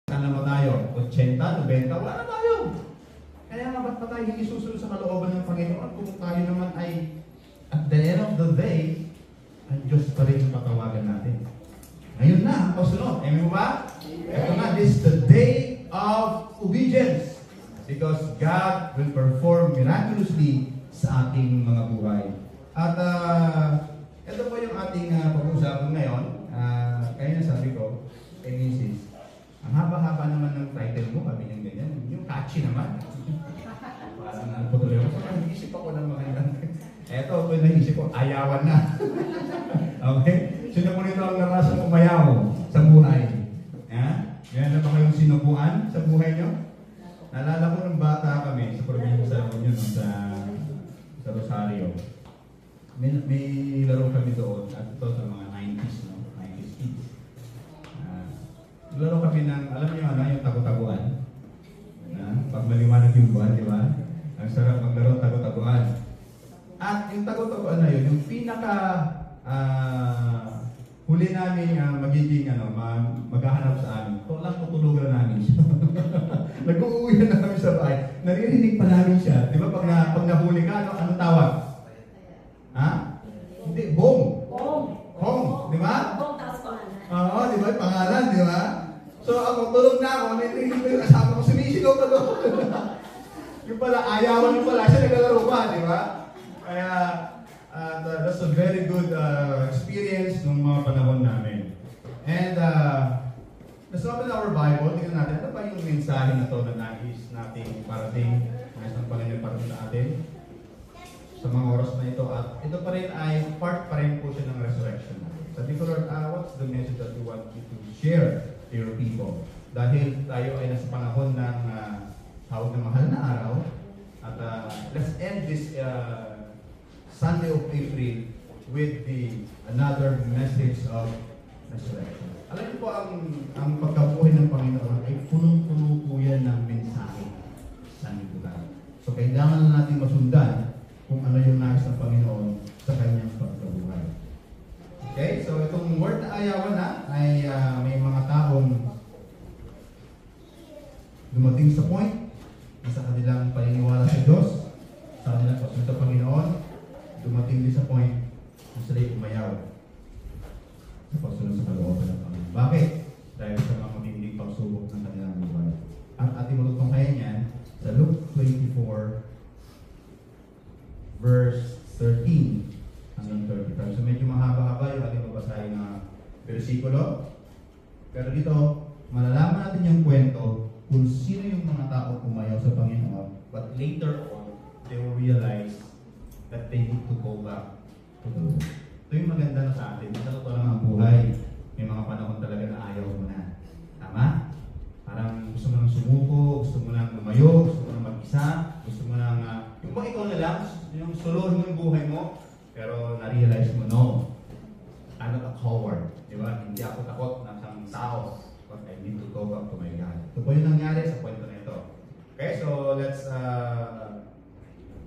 Sana mo tayo, 80, 90, wala na tayo. Kaya nga ba't pa tayo hindi susunod sa kalooban ng Panginoon kung tayo naman ay at the end of the day, ang Diyos pa rin patawagan natin. Ngayon na ang pasunod. Amen mo ba? Ito na, this is the day of obedience. Because God will perform miraculously sa ating mga buhay. At ito po yung ating pag-uusapan ngayon. Kaya na sabi ko, kay Mrs. Ang haba-haba naman ng title mo, sabi niya ganyan. Yung catchy naman. Parang naputuloy ako. So, naisip ako ng magandang. Eto, ito yung naisip ko, ayawan na. Okay? Sino po nito ang narasang umayaw sa buhay? Meron na ba kayong sinubuan sa buhay nyo? Naalala ko nung bata kami sa probinsya yun, sa Rosario. May laro kami doon at ito sa mga 90s, no? 90s kids. Laro kami ng, alam niyo ano, yung tago-taguan. Pag maliwanag yung buwan, di ba? Ang sarap maglaro tago-taguan. At yung tago-taguan na yun, yung pinaka huli namin magiging maghahanap sa amin. Ito lang tutulugan namin siya. Nag-uuwi na namin sa bahay. Naririnig pa namin siya. Di ba pag nahuli ka, anong tawag? Ha? Hindi, bong. Bong. Di ba? Bong, tapos pangalan. Oo, di ba? Pangalan, di ba? So ako, tulog na ako. Naririnig ko yung kasama ko. Sumisigaw pa doon. Yung pala, ayawan yung pala. Siya naglalaro pa, di ba? Kaya, that's a very good experience nung mga panahon namin. And let's open our Bible. Tingnan natin, ano pa yung mensahe na to na nais nating parating, nais ng Panginoon parating sa atin sa mga oras na ito. At ito pa rin ay part pa rin po siya ng resurrection. Sabi ko, Lord, what's the message that you want me to share to your people? Dahil tayo ay nasa panahon ng tawag na mahal na araw. At let's end this Sunday of April with another message of resurrection. Alam niyo po, ang pagkabuhay ng Panginoon ay punong-puno po yan ng mensahe sa lipunan. So, kailangan na natin masundan kung ano yung nais ng Panginoon sa kanyang pagkabuhay. Okay? So, itong word na ayawan na ay may mga taong dumating sa point na sa kanilang paniniwala sa Diyos, sa kanilang pasunod sa Panginoon, dumating din sa point na sila'y umayaw sa pagsunod sa kalooban ng Panginoon. Bakit? Dahil sa mga matinding pagsubok ng kanilang buhay. Ang ating matutunghayan niyan sa Luke 24 verse 13 hanggang 35. So medyo mahaba-haba yung ating babasahin na versikulo. Pero dito, malalaman natin yung kwento kung sino yung mga tao umayaw sa Panginoon. But later on, they will realize that they need to go back to the Lord. Ito yung maganda na sa atin. Sa totoo lang ang buhay. May mga panahon talaga na ayaw mo na. Tama? Parang gusto mo nang sumuko, gusto mo nang lumayo, gusto mo nang mag-isa, gusto mo nang, yung bang ikaw na lang, yung solohin mo yung buhay mo, pero na-realize mo, no, I'm not a coward. Diba? Hindi ako takot ng isang tao. But I need to go back to my God. Ito po yung nangyari sa kwento na ito. Okay, so let's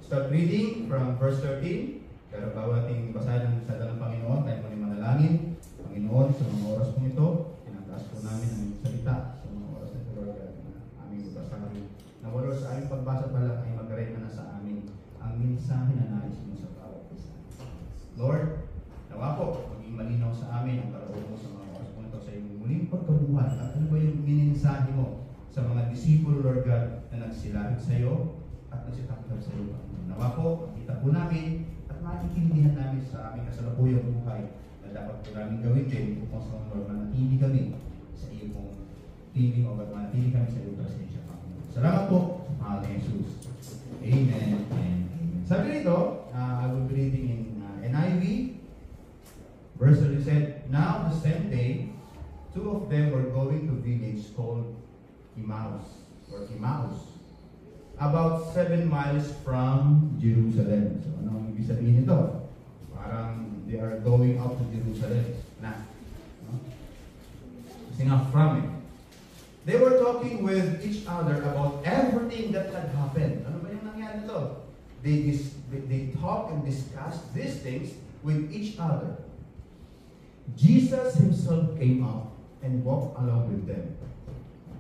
start reading from verse 13. Pero bago natin basahin ang salita ng Panginoon, tayo muli manalangin. Panginoon, sa mga oras po ito, tinataas po namin ang iyong salita sa mga oras na ito, Lord God, na aming babasahin. Na wala sa aming pagbasa pa lang ay mag-arena na sa amin ang mensahe na nais mo sa bawat isa. Lord, nawa po, maging malinaw sa amin ang kaloob mo sa mga oras po ito sa iyong muling pagkabuhay. At ano ba yung minensahe mo sa mga disipulo, Lord God, na nagsilapit sa iyo at nagsitaklap sa iyo. Nawa po, kita po namin at maintindihan namin sa aming kasalukuyang buhay na dapat po namin gawin din upang sa mga Lord, manatili kami sa iyong piling o manatili kami sa iyong presensya. Salamat po sa pangalan ni Jesus. Amen and amen. Sabi nito, I will be reading in NIV. Verse 30 said, now the same day, two of them were going to a village called Emmaus, about 7 miles from Jerusalem. So, ano ang ibig sabihin nito? Parang they are going up to Jerusalem na. No? Kasi nga from it. They were talking with each other about everything that had happened. Ano ba yung nangyari nito? They talk and discuss these things with each other. Jesus himself came up and walked along with them.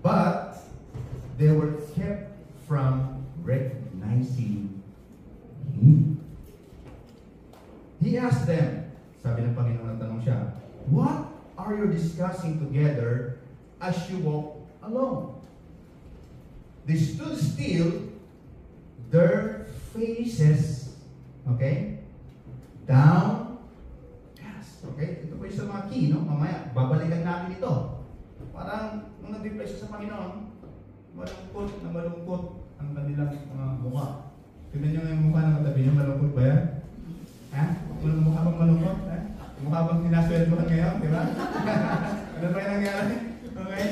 But they were kept from recognizing Him. He asked them, sabi ng Panginoon, nagtanong siya, "What are you discussing together as you walk alone?" They stood still, their faces, okay, downcast. Okay? Ito po yung sa mga key, no? Mamaya, babalikan natin ito. Parang, nung nag-reply siya sa Panginoon, malungkot ang kanilang mga mukha. Tignan nyo nga yung mukha ng katabi nyo, malungkot ba yan? Ha? Mukha bang malungkot? Ha? Mukha bang sinasweldohan ngayon? Di ba? Ano ba yung nangyari? Okay?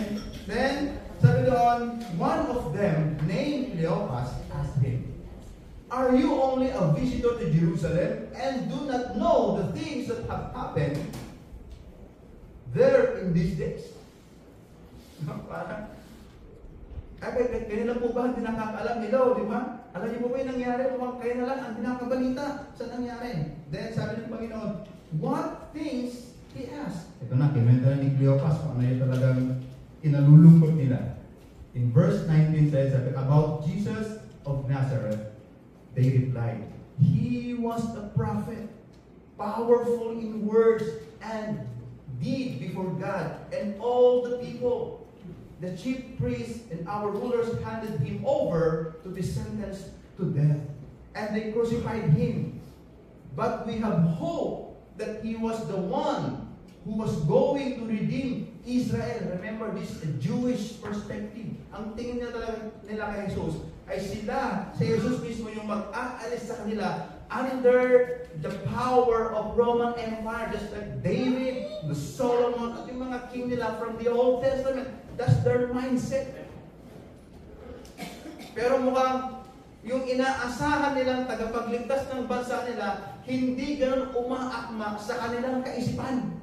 Then, sabi doon, one of them, named Cleopas, asked him, "Are you only a visitor to Jerusalem and do not know the things that have happened there in these days?" Parang, kayo na po ba hindi nakakaalam nila, di ba? Alam niyo po ba yung nangyari? Kayo na lang ang dinakabalita sa nangyari. Then sabi ng Panginoon, what things he asked? Ito na, kimenta ni Cleopas kung ano yung talagang inalulungkot nila. In verse 19 says, about Jesus of Nazareth, they replied, "He was a prophet, powerful in words and deed before God and all the people. The chief priests and our rulers handed him over to be sentenced to death, and they crucified him. But we have hope that he was the one who was going to redeem Israel." Remember, this is a Jewish perspective. Ang tingin nila kay Jesus ay sila, si Jesus mismo yung mag-aalis sa kanila under the power of Roman Empire, just like David, the Solomon, at yung mga king nila from the Old Testament. That's their mindset. Pero mukhang yung inaasahan nilang tagapagligtas ng bansa nila, hindi ganun umaakma sa kanilang kaisipan.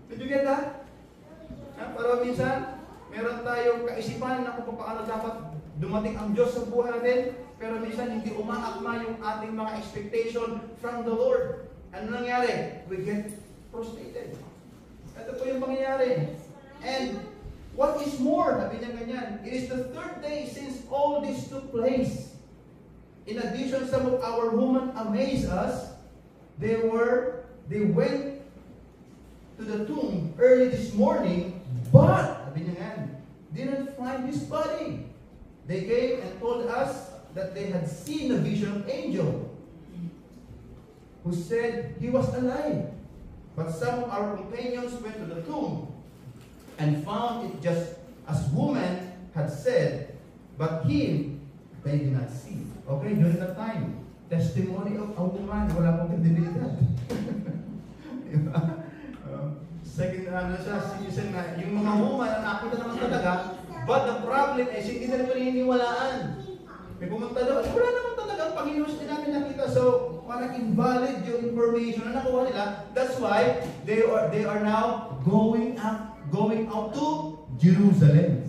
Did you get that? Pero minsan, meron tayong kaisipan na kung paano dapat dumating ang Diyos sa buhay natin, pero minsan hindi umaakma yung ating mga expectation from the Lord. Ano nangyari? We get frustrated. Ito po yung pangyayari. And what is more, sabi niya ganyan, it is the third day since all this took place. In addition, some of our women amazed us. They went to the tomb early this morning, but, sabi niya ganyan, didn't find his body. They came and told us that they had seen a vision of angel who said he was alive. But some of our companions went to the tomb and found it just as woman had said, but him they did not see. Okay, during that time, testimony of a woman, wala pong kredibilidad. Diba? Second, citizen na, yung mga woman na nakita naman talaga, but the problem is, hindi na rin paniniwalaan. May pumunta doon, wala naman talaga ang Panginoon din namin nakita. So, parang invalid yung information na nakuha nila. That's why they are now going out to Jerusalem.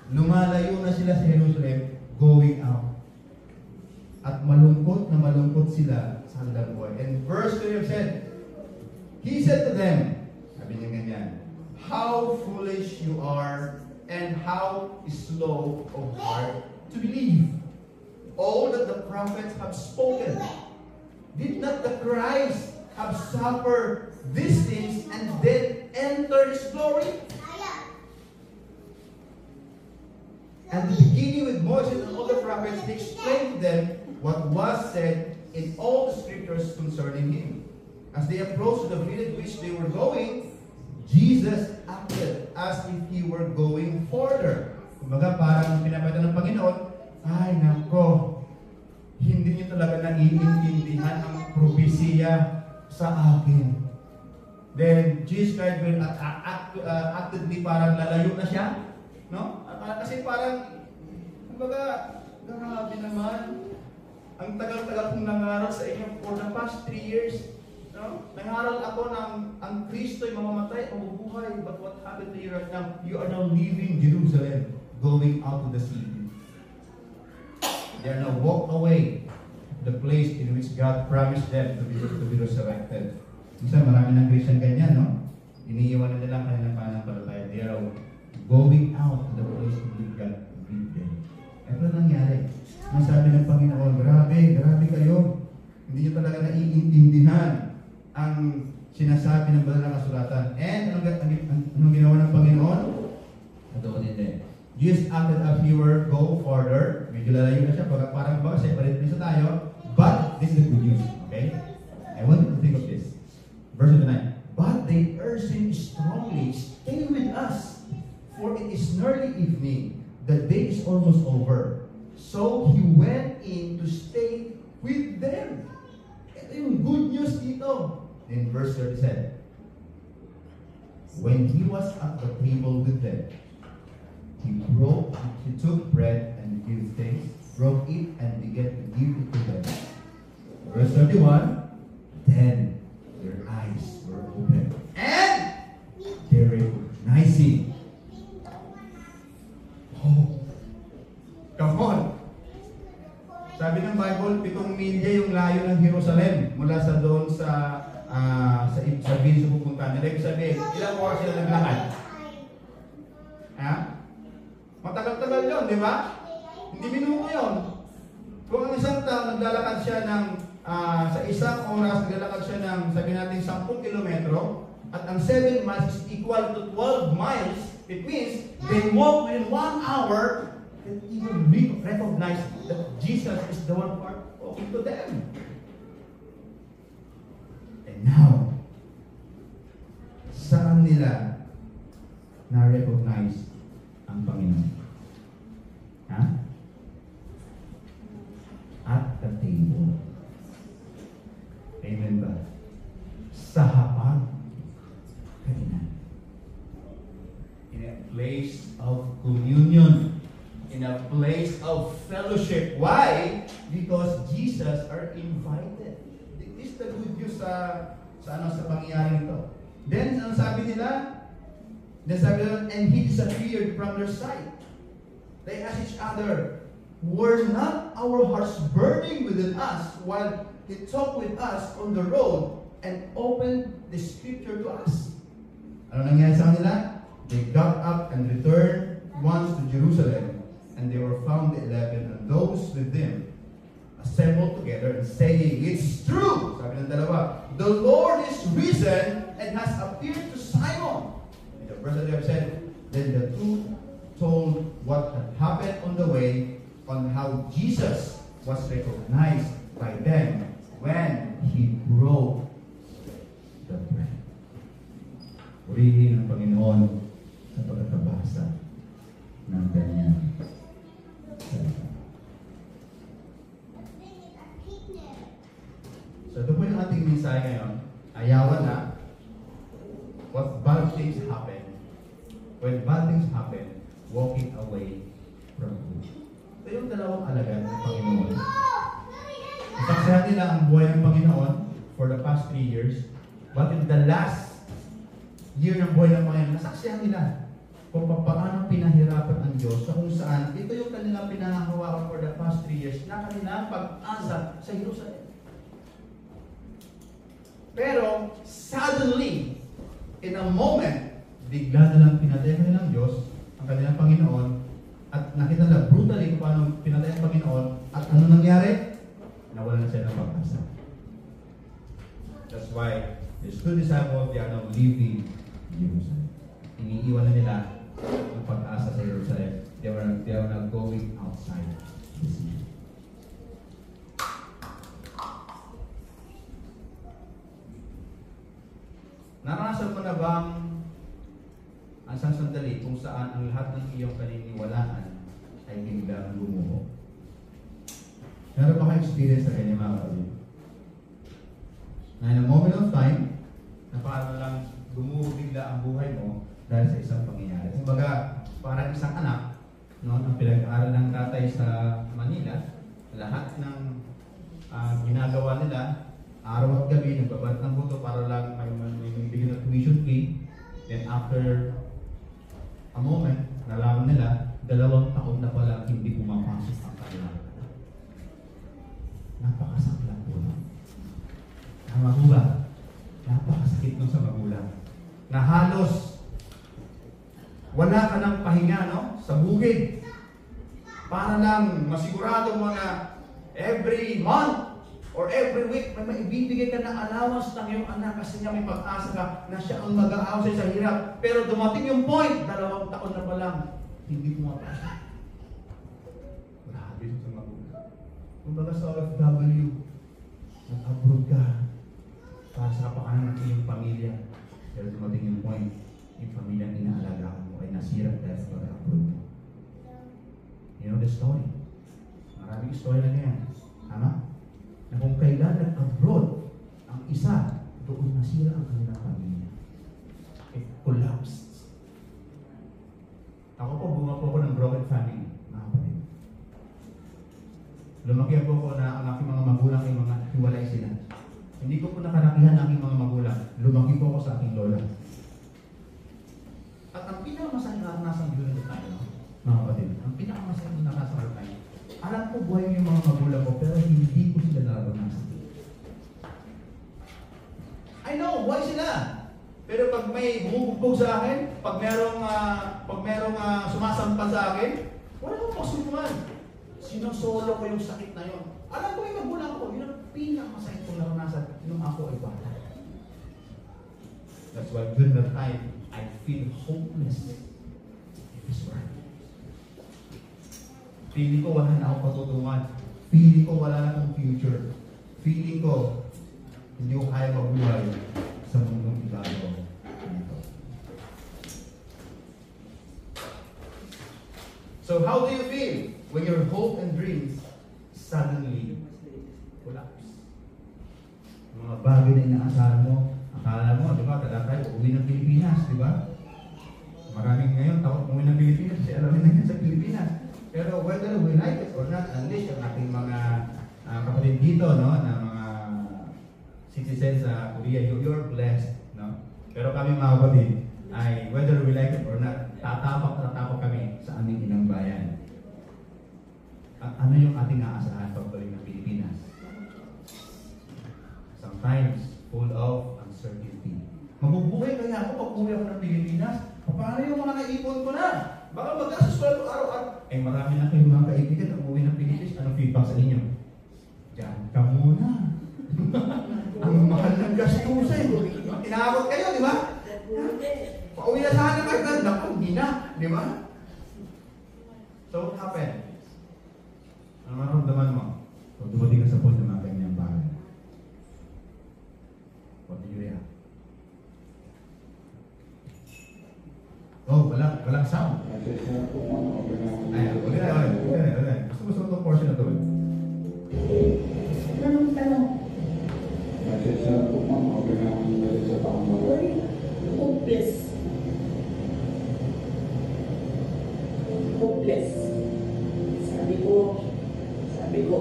Lumalayo na sila sa Jerusalem, going out. At malungkot sila sa kanilang buhay. And verse 12 said, he said to them, sabi niya ganyan, "How foolish you are, and how slow of heart to believe all that the prophets have spoken. Did not the Christ have suffered these things and then enter his glory?" And beginning with Moses and all the prophets, he explained to them what was said in all the scriptures concerning him. As they approached the village which they were going, Jesus acted as if he were going further. Kumbaga parang pinapalitan ng Panginoon, ay nako, hindi niyo talaga naiintindihan ang propesya sa akin. Then Jesus Christ will actively parang lalayo na siya, no? Kasi parang, kumbaga, grabe naman, ang tagal-tagal kong nangaral sa inyo for the past 3 years. No? Nangaral ako ng ang Kristo'y mamamatay, mabubuhay. But what happened to you right now? You are now leaving Jerusalem, going out to the city. They are now walked away the place in which God promised them to be resurrected. Minsan marami ng Christian ganyan, no? iniiwan na nila ang kanilang pananampalataya. They are going out to the place to give God to give them. Ito nangyari. Ang sabi ng Panginoon, grabe kayo. Hindi nyo talaga naiintindihan ang sinasabi ng banal na kasulatan. And anong ginawa ng Panginoon? Ito ko din. Jesus acted as he were go further. Medyo lalayo na siya. Parang ba, separate na tayo. But this is the good news. Okay? I want you to think of this. Verse 9. But they urged him strongly, stay with us, for it is nearly evening. The day is almost over. So he went in to stay with them. Ito yung good news dito. In verse 37. When he was at the table with them, he took bread and gave thanks, broke it, and began to give it to them. Verse 31. Then their eyes were open, and they recognized him. Oh, come on! Sabi ng Bible, 7 milya yung layo ng Jerusalem mula sa doon sa Vince pupunta nila. Ibig sabihin, ilang oras sila naglakad? Ha? Matagal-tagal yun, di ba? Hindi minuto yun. Kung ang isang tao naglalakad siya ng sa isang oras, naglalakad siya ng, sabi natin, 10 kilometro, at ang 7 miles is equal to 12 miles, it means they walk within 1 hour and even recognize that Jesus is the one talking to them. And now, saan nila na-recognize ang Panginoon? Ha? At the table. Amen ba? Sa hapag kainan. In a place of communion. In a place of fellowship. Why? Because Jesus are invited. This is the good news sa pangyayaring ito. Then, ang sabi nila, and he disappeared from their sight. They asked each other, were not our hearts burning within us while he talked with us on the road and opened the scripture to us? Ano nangyari sa kanila? They got up and returned once to Jerusalem, and they were found the 11, and those with them assembled together and saying, it's true! Sabi ng dalawa, the Lord is risen and has appeared to Simon. And the verse that they have said, then the two told what had happened on the way, on how Jesus was recognized by them when he broke the bread. Purihin ang Panginoon sa pagkakabasa ng kanyang salita. So ito po yung ating mensahe ngayon. Ayawan na. What bad things happen. When bad things happen, walking away from good. Ito yung dalawang alagad ng Panginoon. Nasaksihan nila ang buhay ng Panginoon for the past 3 years. But in the last year ng buhay ng Panginoon, nasaksihan nila kung paano pinahirapan ang Diyos sa kung saan ito yung kanilang pinangahawakan for the past 3 years na kanilang pag-asa sa Jerusalem. Pero, suddenly, in a moment, bigla na lang pinatay ng Diyos ang kanilang Panginoon at nakita nila brutally kung paano pinatay ang Panginoon at ano nangyari? Nawalan na siya ng pag-asa. That's why these two disciples, they are now leaving Jerusalem. Iniiwan na nila ang pag-asa sa Jerusalem. They are now going outside the city. Naranasan mo na bang ang isang sandali kung saan ang lahat ng iyong paniniwalaan ay biglang gumuho? Meron ba kayo experience sa ganyan mga kapatid? Na in a moment of time, na paano lang gumuho bigla ang buhay mo dahil sa isang pangyayari. Kumbaga, parang isang anak, no, na pinag-aaral ng tatay sa Manila, lahat ng ginagawa nila, araw at gabi, nagbabat ng buto para lang may bigyan ng tuition fee. Then after a moment, nalaman nila, 2 taon na pala hindi pumapasok ang kanilang. Napakasakit lang po. Ang magulang, napakasakit nun sa magulang. na halos wala ka ng pahinga, no? Sa bukid. Para lang masigurado mo na every month or every week may maibibigay ka na allowance ng iyong anak kasi niya may pag-asa ka na siya ang mag-aaway sa hirap. Pero dumating yung point, 2 taon na pa lang, hindi pumapasok. Grabe sa magulang. Kumbaga sa OFW, nag-abroad ka para sa kapakanan ng iyong pamilya. Pero dumating yung point, yung pamilya ang inaalagaan mo ay nasira dahil sa pag-abroad mo. You know the story? Maraming story na ganyan. Tama? Na kung kailan nag-abroad ang isa, doon nasira ang kanilang pamilya. It collapsed. Ako po, bunga po ako ng broken family, mga kapatid. Lumaki po ako na ang aking mga magulang ay mga hiwalay sila. Hindi ko po nakalakihan ang aking mga magulang. Lumaki po ako sa aking lola. At ang pinakamasakit na nasa dulo na tayo, mga kapatid, ang pinakamasakit na nasa tayo, alam ko buhay yung mga magulang ko, pero hindi ko sila naranasan. I know, buhay sila. Pero pag may bumubugbog sa akin, pag merong sumasampan sa akin, wala akong pasulungan. Sinusolo ko yung sakit na yun. Alam ko yung magulang ko, yun ang pinakamasakit kong naranasan nung ako ay bata. That's why during that time, I feel hopeless in this world. Feeling ko wala na akong patutungan. Feeling ko wala na akong future. Feeling ko hindi ko kaya mabuhay sa mundong ibabaw. So how do you feel when your hope and dreams suddenly collapse? Mga bagay na inaasahan mo, akala mo, di ba, tayo uuwi ng Pilipinas, di ba? Maraming ngayon takot umuwi ng Pilipinas kasi alam na sa Pilipinas. Pero whether we like it or not, unleash ang ating mga kapatid dito, no, na mga citizens sa Korea, you're blessed, no? Pero kami mga kapatid, ay whether we like it or not, tatapak kami sa aming inang bayan. Ano yung ating aasahan pagbalik ng Pilipinas? Sometimes full of uncertainty. Mabubuhay kaya ako pag uwi ako ng Pilipinas? Paano yung mga naipon ko na? Baka mag-asos ko lang araw-araw. Eh marami na kayong mga kaibigan na umuwi ng Pilipinas. Anong feedback sa inyo? Diyan ka muna. Ang mahal ng gastusin. Tinakot kayo, di ba? Pauwi na sana kahit ganda. Hindi na, di ba? So what happened? Ano maramdaman mo? So dumating ka sa point na mga kanyang bagay. What did you react? Oh, walang sound. Ayan, ulit. Gusto mo itong portion na ito. Anong tanong? Hopeless. Hopeless. Sabi ko,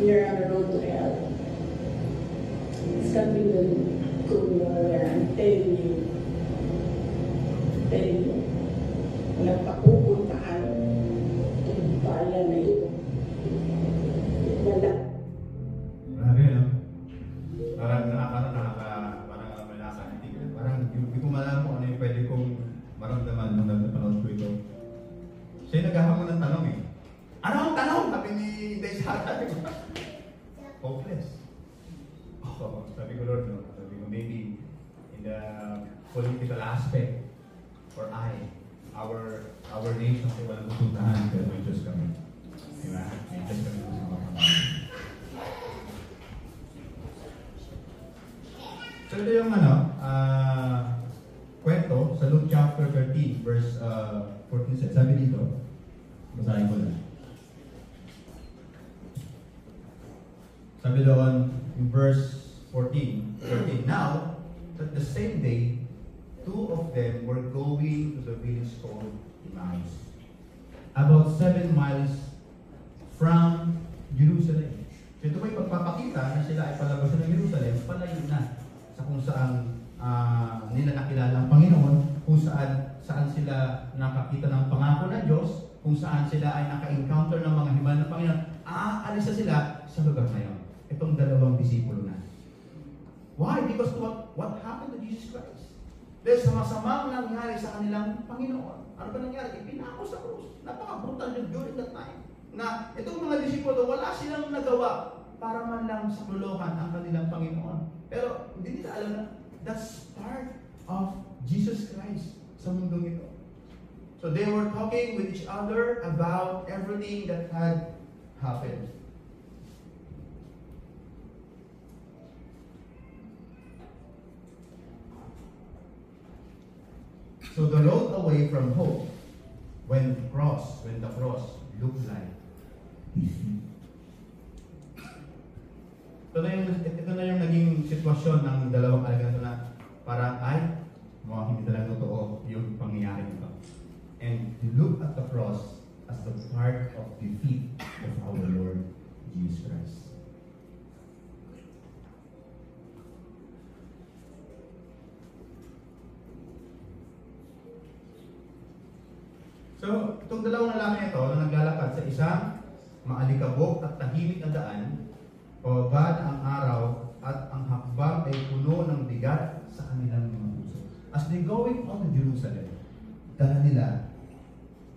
we're on the road to hell. It's coming to where I'm telling you. Walang papupuntahan itong bayan na ito. Wala. Grabe, no? Parang may nasa hindi ko malaman kung ano yung pwede kong maramdaman nung napanood ko ito. Siya yung naghahamon ng tanong eh. Ano ang tanong? Sabi ni Daisata, di ba? Hopeless. So, sabi ko, Lord, no? Sabi ko, maybe in the political aspect, or our nation ay walang pupuntahan pero may Diyos kami. Diba? May Diyos kami sa mga kami. So ito yung kwento sa Luke chapter 13 verse 14. Sabi dito, basahin ko lang. Sabi doon in verse 13, now, that the same day, 2 of them were going to the village called Emmaus, about 7 miles from Jerusalem. So ito may pagpapakita na sila ay palabas ng Jerusalem, palayo na sa kung saan nila nakilala ang Panginoon, kung saan sila nakakita ng pangako ng Diyos, kung saan sila ay naka-encounter ng mga himala ng Panginoon, aalis na sila sa lugar na yun. Itong 2 disipulo na. Why? Because what happened to Jesus Christ? Dahil sa masamang nangyari sa kanilang Panginoon. Ano ba nangyari? Ipinako sa krus. Napaka-brutal yun during that time. Na itong mga disipulo, wala silang nagawa para man lang sakuluhan ang kanilang Panginoon. Pero hindi nila alam na that's part of Jesus Christ sa mundong ito. So they were talking with each other about everything that had happened. So the road away from hope, when the cross looked like defeat. Ito na yung naging sitwasyon ng dalawang alagad na parang mukhang hindi talaga totoo yung pangyayari nito. And to look at the cross as the part of defeat of our Lord Jesus Christ. So, itong dalawang lalaki ito na naglalakad sa isang maalikabok at tahimik na daan, pababa ang araw at ang hakbang ay puno ng bigat sa kanilang mga puso. As they going on to Jerusalem, dala nila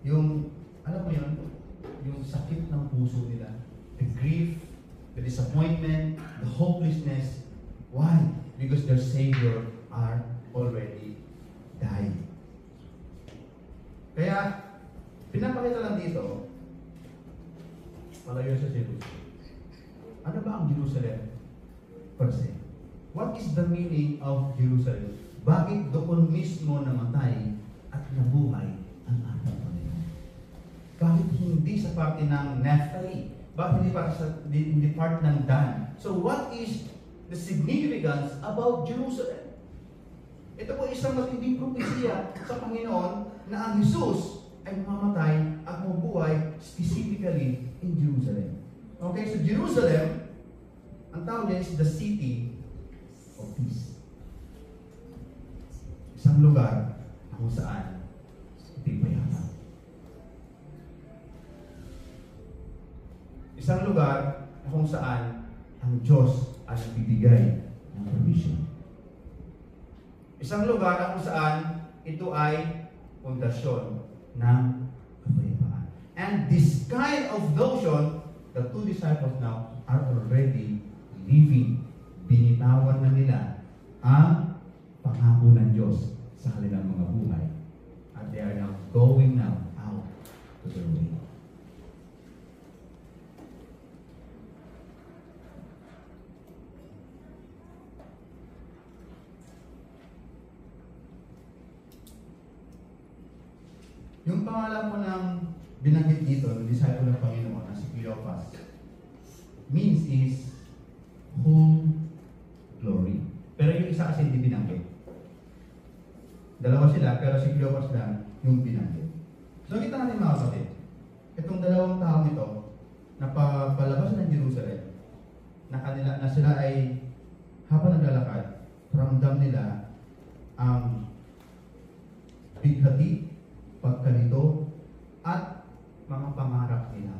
yung, alam mo yun, yung sakit ng puso nila, the grief, the disappointment, the hopelessness. Why? Because their Savior are already died. Kaya, pinapakita lang dito, malayo sa Jerusalem. Ano ba ang Jerusalem per se? What is the meaning of Jerusalem? Bakit doon mismo namatay at nabuhay ang ating Panginoon? Bakit hindi sa parte ng Naphtali? Bakit hindi part ng Dan? So what is the significance about Jerusalem? Ito po isang matinding propesya sa Panginoon na ang Jesus ay mamamatay at mabuhay specifically in Jerusalem. Okay, so Jerusalem, ang tawag niya is the city of peace. Isang lugar kung saan ito'y payapa. Isang lugar kung saan ang Diyos ay nagbibigay ng permission. Isang lugar kung saan ito ay pundasyon ng kapayapaan. And this kind of notion, the two disciples now are already living. Binitawan na nila ang pangako ng Diyos sa kanilang mga buhay. At they are now going now out to their way. Yung pangalan mo ng binanggit dito, ng disciple ng Panginoon, na si Cleopas, means is whole glory. Pero yung isa kasi hindi binanggit. Dalawa sila, pero si Cleopas lang yung binanggit. So kita natin mga kapatid, itong dalawang taong ito, na palabas ng Jerusalem, na sila ay habang naglalakad, ramdam nila ang bighati, pagkalito, at mga pangarap nila.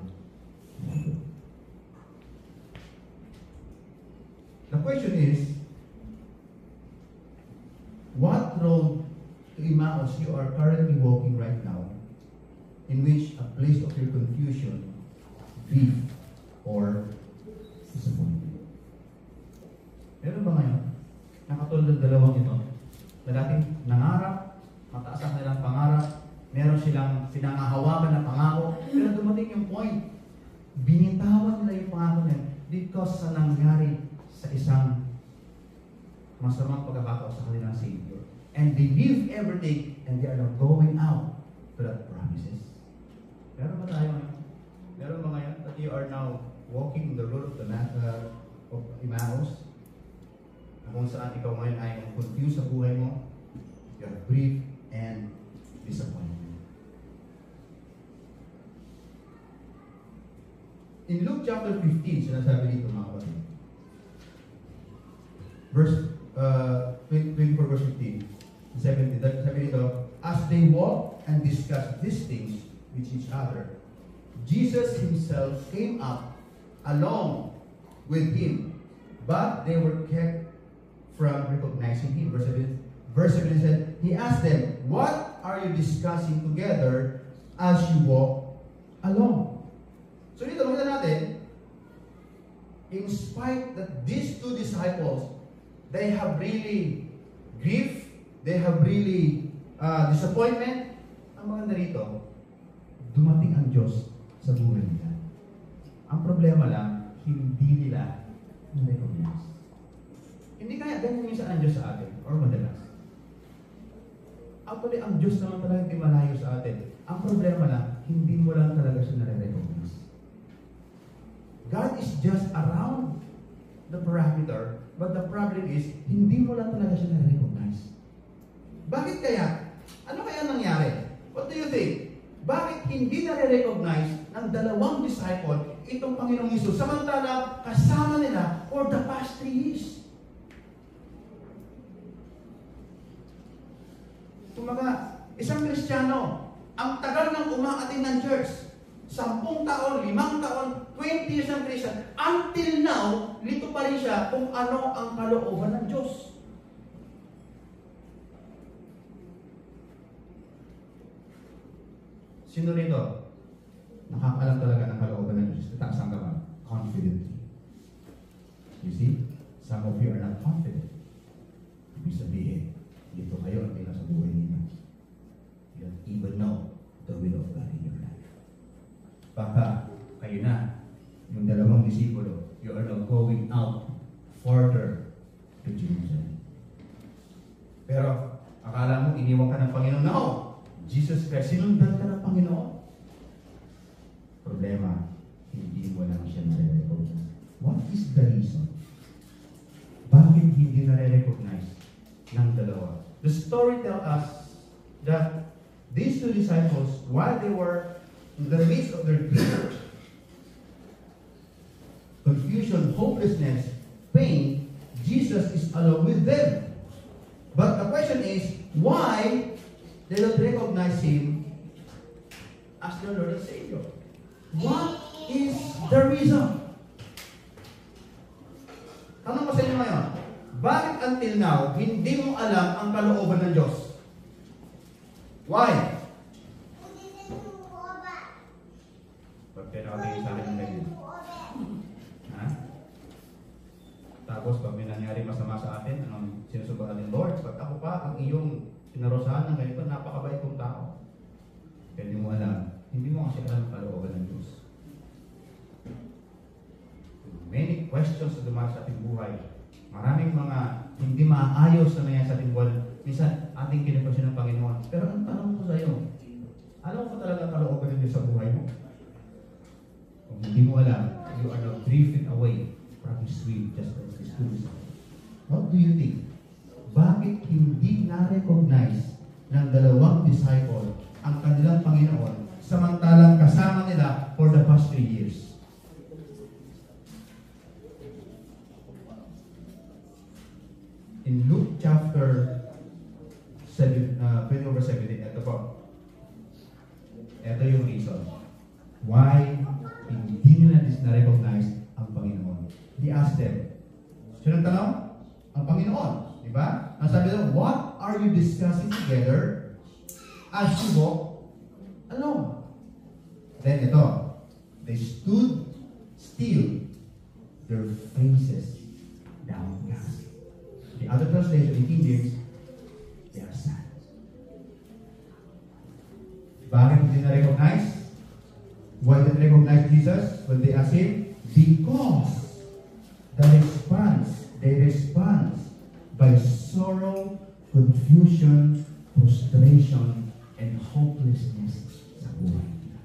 The question is, what road to Emmaus you are currently walking right now, in which a place of your confusion, grief, or disappointment? Meron ba ngayon? Nakatulad ng dalawang ito, na dating nangarap, mataas ang kanilang pangarap, meron silang pinangahawakan na pangako, pero dumating yung point, binitawan nila yung pangako nila because sa nangyari sa isang masamang pagkakataon sa kanilang Savior. And they leave everything and they are now going out to that promises. Meron ba tayo ngayon? Meron ba ngayon that you are now walking the road of the of Emmaus? Kung saan ikaw ngayon ay confused sa buhay mo, you are grief and disappointment. In Luke chapter 15, sinasabi dito mga kapatid. Verse 24 verse 15, 17, sabi dito, as they walked and discussed these things with each other, Jesus himself came up along with him, but they were kept from recognizing him. Verse 7 said, he asked them, what are you discussing together as you walk along? So dito, makita natin, in spite that these two disciples, they have really grief, they have really disappointment, ang maganda rito, dumating ang Diyos sa buhay nila. Ang problema lang, hindi nila na-recognize. Hindi kaya ganyan minsan ang Diyos sa atin, or madalas. Actually, ang Diyos naman talaga hindi malayo sa atin. Ang problema lang, hindi mo lang talaga siya na-recognize. God is just around the parameter, but the problem is, hindi mo lang talaga siya na-recognize. Bakit kaya? Ano kaya nangyari? What do you think? Bakit hindi na-recognize ng dalawang disciple itong Panginoong Hesus? Samantala, kasama nila for the past 3 years. Kumaga, isang Kristiyano, ang tagal ng umaatin ng church, 10 taon, 5 taon, 20 years ng Christian, until now, lito pa rin siya kung ano ang kalooban ng Diyos. Sino rito? Nakakalam talaga ng kalooban ng Diyos. Taas ang kamay. Confidently. You see? Some of you are not confident. Ibig sabihin, dito kayo ang nasa buhay ninyo. You don't even know the will of God in your life. Baka kayo na, yung dalawang disipulo, you are now going out further to Jerusalem. Pero, akala mo, iniwan ka ng Panginoon? No! Jesus Christ, sinundan ka ng Panginoon. Problema, hindi mo lang siya nare-recognize. What is the reason? Bakit hindi nare-recognize ng dalawa? The story tells us that these two disciples, while they were in the midst of their grief, confusion, hopelessness, pain, Jesus is along with them. But the question is, why they don't recognize Him as their Lord and Savior? What is the reason? Tanong ko sa inyo ngayon, bakit until now, hindi mo alam ang kalooban ng Diyos? Why? Pag pinakatingin sa akin ng ganyan. Ha? Tapos pag may nangyari masama sa atin, anong sinusubat natin, Lord, pag ako pa ang iyong pinarosahan ng ganito, napakabait kong tao. Kaya hindi mo alam, hindi mo kasi alam ang kalooban ng Diyos. Many questions na dumaan sa ating buhay. Maraming mga hindi maayos na nangyayari sa ating buhay. Minsan, ating kinikwestiyon ng Panginoon. Pero ang tanong ko sa iyo, alam ko talaga kalooban ng Diyos sa buhay mo? Kung hindi mo alam, you are now drifting away from His will, just as His will. What do you think? Bakit hindi na-recognize ng dalawang disciple ang kanilang Panginoon samantalang kasama nila for the past 3 years? In Luke chapter 7, 20:17, ito po. Ito yung reason why hindi nila na-recognize ang Panginoon. He asked them, sinong tanong? Ang Panginoon. Diba? Ang sabi nila, what are you discussing together as you walk alone? Then ito, they stood still, their faces downcast. The other translation in King James, they are sad. Bakit hindi na-recognize? Why didn't recognize Jesus when they asked Him? Because they respond by sorrow, confusion, frustration, and hopelessness sa buhay nila.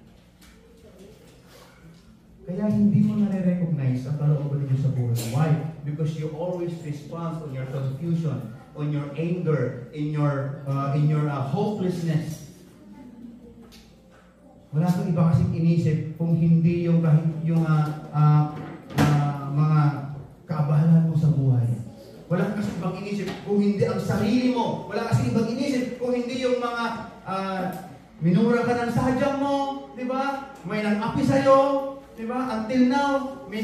Kaya hindi mo nare-recognize ang kalooban niyo sa buhay. Why? Because you always respond on your confusion, on your anger, in your hopelessness. Wala kang iba kasing inisip kung hindi yung mga kaabahan mo sa buhay. Wala kasing ibang inisip kung hindi ang sarili mo. Wala kasing ibang inisip kung hindi yung mga minura ka ng sadyang mo, di ba? May nang-api sa'yo, Diba? Until now, may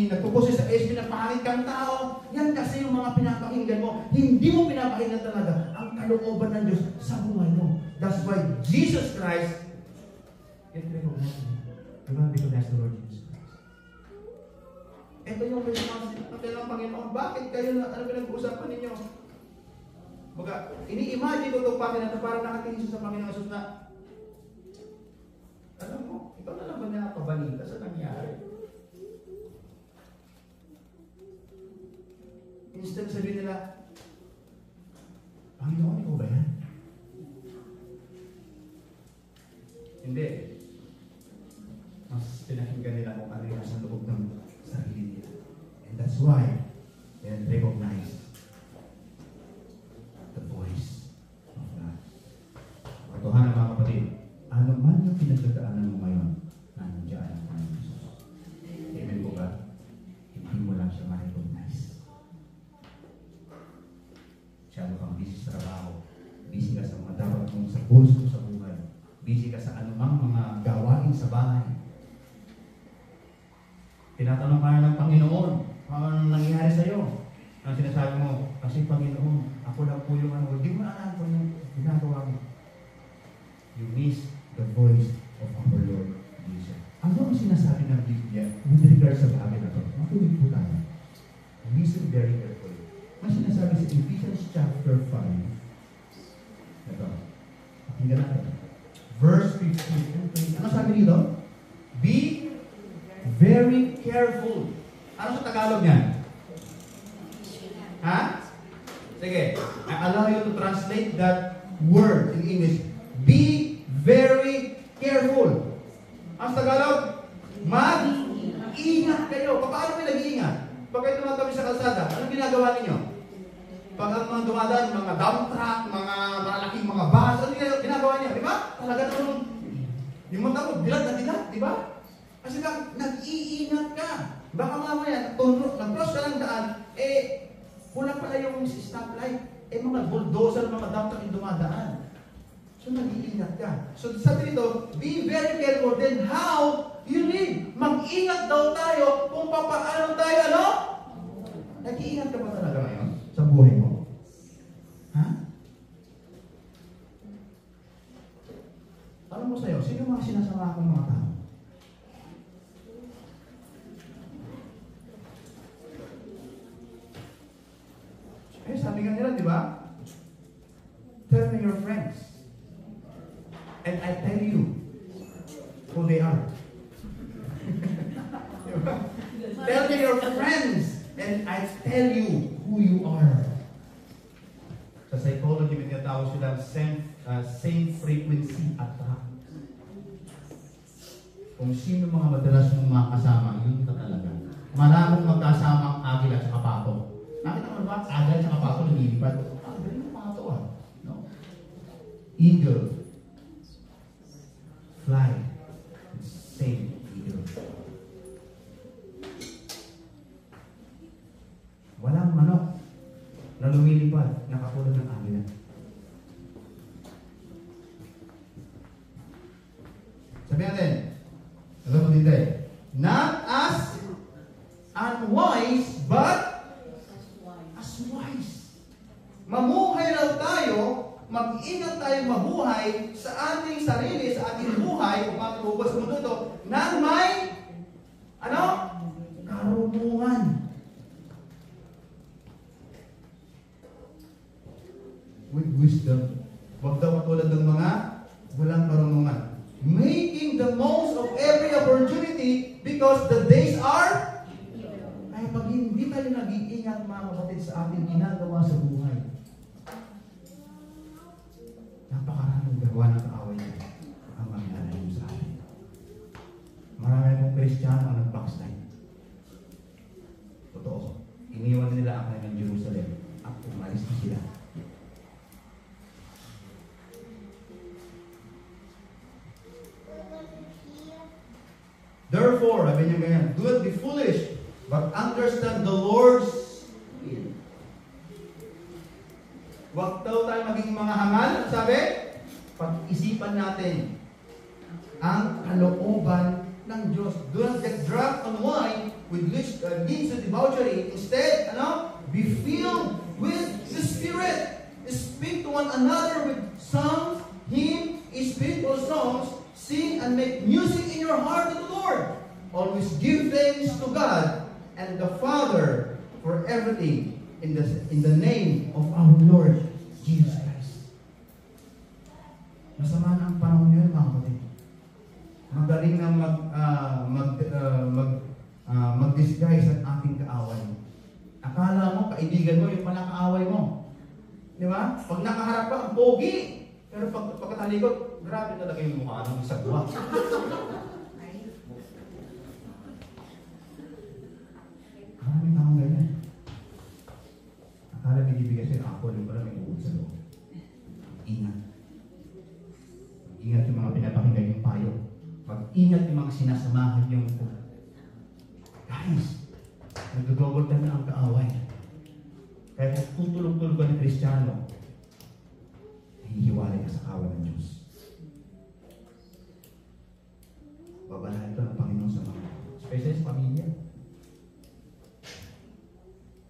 nagpuposes sa SB na pangit kang tao. Yan kasi yung mga pinapakinggan mo. Hindi mo pinapakinggan talaga ang kalooban ng Diyos sa buhay mo. That's why Jesus Christ, get recognized. Diba? Recognize the Lord Jesus Christ. Ito yung responsibility ng kailang Panginoon. Bakit kayo, ano pinag-uusapan ninyo? Baga, ini-imagine ko itong Panginoon na parang nakatingin siya sa Panginoon Jesus na, alam mo, ikaw na lang ba nakabalita sa nangyari? Instead sabihin nila, Panginoon, ikaw ba yan? Hindi. Mas pinakinggan nila kung ano yung sa loob ng sarili nila. And that's why they recognize the voice of God. Katotohanan mga kapatid, ano man yung pinagdadaanan mo ngayon, nandiyan ang Panginoon Jesus. Amen po ba? Hindi mo lang siya ma-recognize. Masyado kang busy sa trabaho, busy ka sa mga dapat mong sa goals mo sa buhay, busy ka sa anumang mga gawain sa bahay. Tinatanong ka ng Panginoon, ano nangyayari sa'yo? Ang sinasabi mo, kasi Panginoon, ako lang po yung ano, hindi mo alam kung yung ginagawa mo. You miss the voice of our Lord Jesus. Ano ang sinasabi ng Biblia with regards sa bagay na ito? Makinig po tayo. Listen very carefully. Ang sinasabi sa Ephesians chapter 5. Ito. Pakinggan natin. Verse 15. Ano sabi dito? Be very careful. Ano sa Tagalog niyan? Ha? Sige. I allow you to translate that word in English. Be very careful. Ang Tagalog, mag-ingat kayo. Paano kayo nag-iingat? Pag kayo tumatawid sa kalsada, anong ginagawa ninyo? Pag ang mga dumadaan, mga dump truck, mga malaking mga bus, ano ginagawa niyo? Di ba? Talaga naman, yung mata mo, dilat na dilat, di ba? Kasi nag-iingat ka. Baka mamaya, nag-cross ka ng daan, kulang pala yung stoplight. Mga bulldozer, mga dump truck yung dumadaan. So, nag-iingat ka. So, sabi nito, be very careful then how you live. Mag-ingat daw tayo kung papaano tayo, ano? Nag-iingat ka ba talaga ngayon sa buhay mo? Ha? Alam mo sa'yo, sino mga sinasama akong mga tao? Sabi nga nila, di ba? Tell me your friends. And I tell you who they are. Tell me your friends, and I tell you who you are. Sa psychology, may tinatawag sila same frequency attract. Kung sino mga madalas mong makasama, yun ka talaga. Maraming magkasama ang agil at saka pato. Nakita mo ba? Agil at saka pato nililipat. Galing ng pato no? Eagle. Fly. Same eagle. Walang manok na lumilipad, nakatulad ng agila. Sabi natin, alam mo dito not as unwise, but as wise. Mamuhay raw tayo, mag-ingat tayo mabuhay sa ating sarili, sa ating buhay, kung matubos mo ito, nang may, karunungan. With wisdom. Huwag daw katulad ng mga walang karunungan. Making the most of every opportunity because the days are ay pag hindi tayo nag-iingat mga kapatid sa ating ginagawa sa buhay. Napakaraming gawa ng kaaway niya ang mangyayari sa atin. Marami mong Kristiyano ang nag-backslide. Totoo. Iniwan nila ang kanilang Jerusalem at umalis na sila. Therefore, sabi niya ganyan, do not be foolish, but understand the Lord's will. Huwag daw tayo maging mga hangal, sabi, pag-isipan natin ang kalooban ng Diyos. Do not get drunk on wine with which leads to debauchery. Instead, be filled with the Spirit. Speak to one another with psalms, hymns, spiritual songs. Sing and make music in your heart to the Lord. Always give thanks to God and the Father for everything in the name of our Lord Jesus Christ. Masama na ang panahon ngayon, mga kapatid. Magaling na mag-disguise ang ating kaaway. Akala mo, kaibigan mo, yung pala kaaway mo. Di ba? Pag nakaharap ka, ang pogi. Pero pagkatalikod, grabe talaga yung mukha ng sagwa. Maraming taong ganyan. Akala binibigay sa'yo, ako yung pala may uod sa loob. Ingat. Ingat yung mga pinapakinggan yung payo. Mag-ingat yung mga sinasamahan yung guys, nag-double time na ang kaaway. Kaya kung tutulog-tulog ka ng Kristiyano, hihiwalay ka sa kawan ng Diyos. Babalahan ito ng Panginoon sa mga, especially sa pamilya.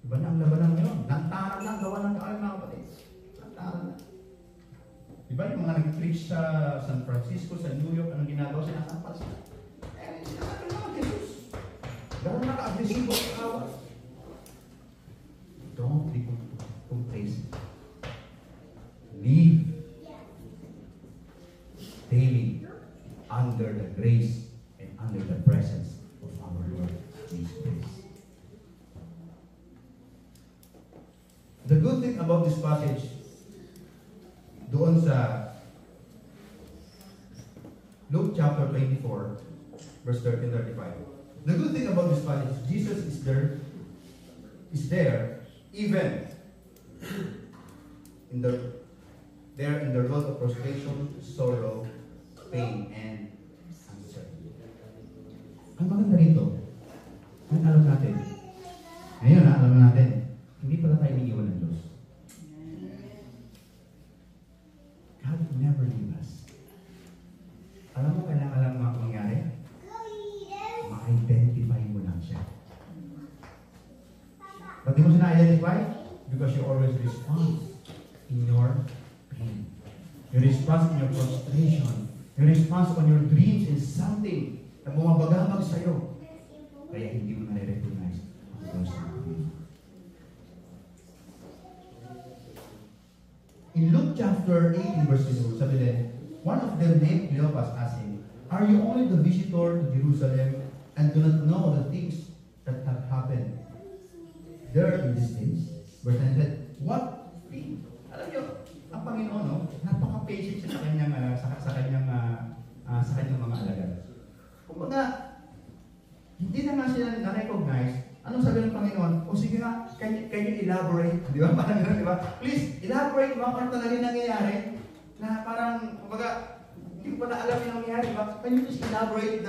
Iba na ang labanan ngayon. Lantaran lang gawa ng kaaway, mga kapatid. Lantaran lang. Diba yung mga nag-preach sa San Francisco, sa New York, anong ginagawa sila sa Pasig? Sinasabi naman, Jesus. Gano'n naka-agresibo ang kaaway. Don't be complacent. Live daily under the grace and under the presence of our Lord Jesus Christ. The good thing about this passage, doon sa Luke chapter 24, verse 13-35. The good thing about this passage, Jesus is there even in the road of frustration, sorrow, pain, and uncertainty. Ang maganda rito, ang alam natin, ngayon alam natin, hindi pala tayo iniiwan ng Diyos. God will never leave us. Alam mo kailangan lang mangyari? Ma-identify mo lang siya. Ba't di mo siya na-identify? Because you always respond in your pain. Your response in your frustration. Your response on your dreams is something na bumabagabag sa'yo. Kaya hindi mo na-recognize ang Diyos ng Panginoon. In Luke chapter 18, verse 2, sabi din, one of them named Cleopas asked him, "Are you only the visitor to Jerusalem and do not know the things that have happened there in these days?" Verse 9 said, "What thing?" Alam niyo, ang Panginoon, no, napaka-patient siya sa kanyang mga alagad. Kumbaga, hindi na nga sila na-recognize. Anong sabi ng Panginoon? O sige nga, can you elaborate? Di ba? Parang gano'n, di ba? Please, elaborate mo kung talaga nangyayari na parang, kumbaga, hindi ko pa na alam yung nangyayari, di ba? Can you just elaborate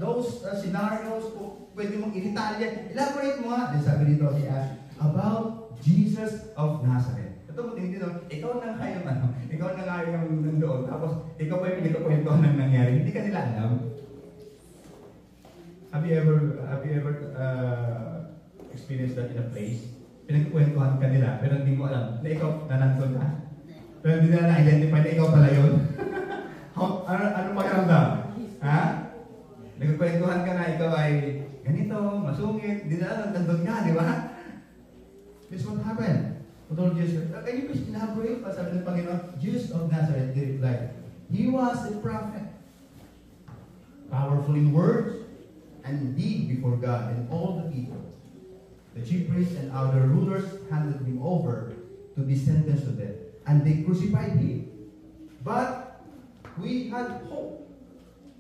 those scenarios kung pwede mong i-detalye? Elaborate mo nga. Then sabi dito, he asked, about Jesus of Nazareth. Ito mo din dito, ikaw na nga yung ikaw na nga yung nandoon, tapos ikaw pa yung pinagkakwentuhan ng nangyari. Hindi ka nila alam. Have you ever experienced that in a place? Pinagkakwentuhan ka nila, pero hindi mo alam na ikaw na nandun ka. Pero hindi nila na-identify na ikaw pala yun. Ano pakiramdam? Ha? Nagkakwentuhan ka na, ikaw ay ganito, masungit, hindi na alam, nandun ka, di ba? This is what happened. What told Jesus? Can you please elaborate? Sabi ng Panginoon, Jesus of Nazareth, they replied, he was a prophet, powerful in words and deed before God and all the people. The chief priests and other rulers handed him over to be sentenced to death, and they crucified him. But we had hope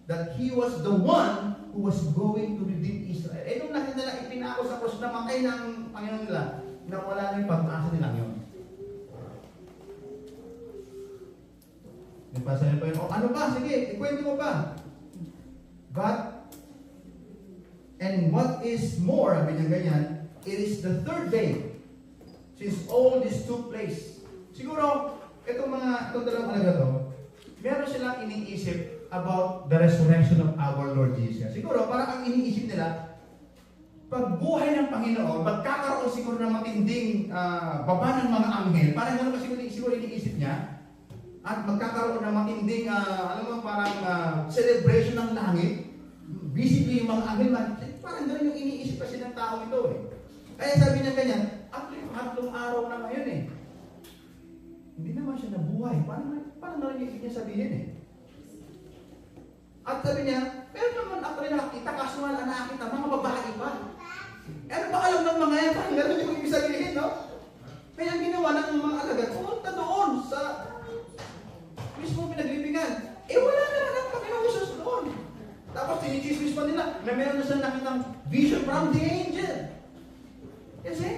that he was the one who was going to redeem Israel. Eh, nung nakita nila ipinako sa krus na matay ng Panginoon nila, na wala na yung pag-asa nilang yun. Nagpasa niya pa yun, ano ba? Sige, ikwento mo pa. But, and what is more, sabi niya ganyan, it is the third day since all this took place. Siguro, itong dalawang alaga to, meron silang iniisip about the resurrection of our Lord Jesus. Siguro, parang ang iniisip nila, pag buhay ng Panginoon, magkakaroon siguro ng matinding baba ng mga anghel, parang gano'n kasi siguro iniisip niya, at magkakaroon ng matinding, parang celebration ng langit, visibly yung mga anghel, parang gano'n yung iniisip kasi ng tao ito eh. Kaya sabi niya ganyan, tatlong araw na ngayon eh. Hindi naman siya nabuhay. Parang gano'n yung niya sabihin eh. At sabi niya, pero naman ako rin nakakita, kaso nga nakakita, mga babae pa. Ano ba alam ng mga yan? Parang gano'n yung ibig sabihin, no? Kaya ang ginawa ng mga alagad, pumunta doon sa mismo pinaglibingan. Wala na ang Panginoon Jesus doon. Tapos sinichismis pa nila na meron na siya nakitang vision from the angel. Kasi,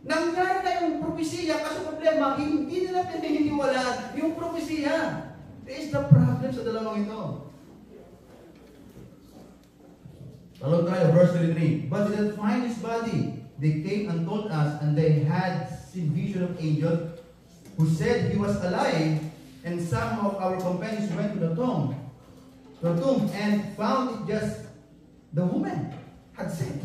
nangyari na yung propesiya, kasi problema, hindi nila pinahiniwalaan yung propesiya. There is the problem sa dalawang ito. Talog tayo, verse 33. But they didn't find his body. They came and told us, and they had seen vision of angels who said he was alive, and some of our companions went to the tomb and found it just the woman had said.